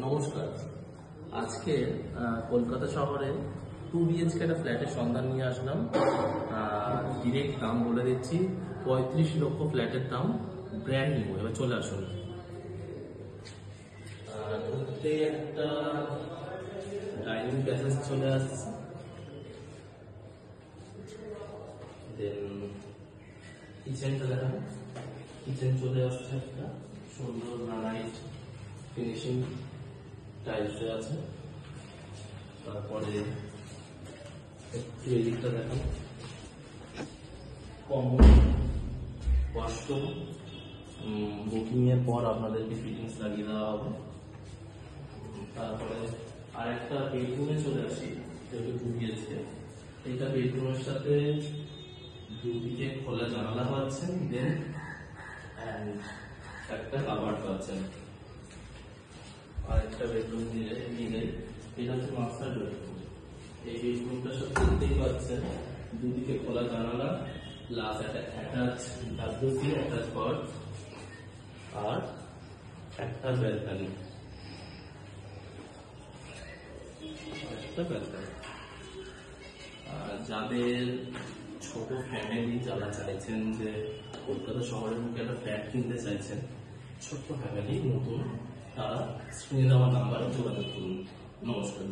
নমস্কার। আজকে কলকাতা শহরে 2 BHK একটা ফ্ল্যাটের সন্ধান নিয়ে আসলাম। ডিরেক্ট দাম বলে দিচ্ছি, 35 লক্ষ ফ্ল্যাটের দাম, ব্র্যান্ড নিউ। এবার চলে আসুন। ঢুকতে একটা ডাইনিং প্যাসেজ চলে আসছে, দেন কিচেনটা দেখান। কিচেন চলে আসছে একটা সুন্দর গ্রানাইট ফিনিশিং টাইলসে আছে। তারপরে একটু এদিকটা দেখান, কমন ওয়াশরুম। বুকিং এর পর আপনাদেরকে ফিটিংস লাগিয়ে দেওয়া হবে। তারপরে আরেকটা বেডরুমে চলে আসি, যেটা ঢুকিয়েছে। এইটা বেডরুমের সাথে দুদিকে খোলা জানালা পাচ্ছেন, দেন একটা কাভার্ড পাচ্ছেন। আরেকটা বেডরুম নিলে এটা হচ্ছে মাস্টার বেডরুম। এই বেডরুমটার সাথে দেখতেই পাচ্ছেন দুদিকে খোলা জানালা, প্লাস একটা অ্যাটাচ ডাব্লিউসি অ্যাটাচ কর আর একটা ব্যালকনি। যাদের ছোট ফ্যামিলি, যারা চাইছেন যে কলকাতা শহরের মুখে একটা ফ্ল্যাট কিনতে চাইছেন, ছোট্ট ফ্যামিলি নতুন, তারা স্ক্রিনে দেওয়া নাম্বারে যোগাযোগ করুন। নমস্কার।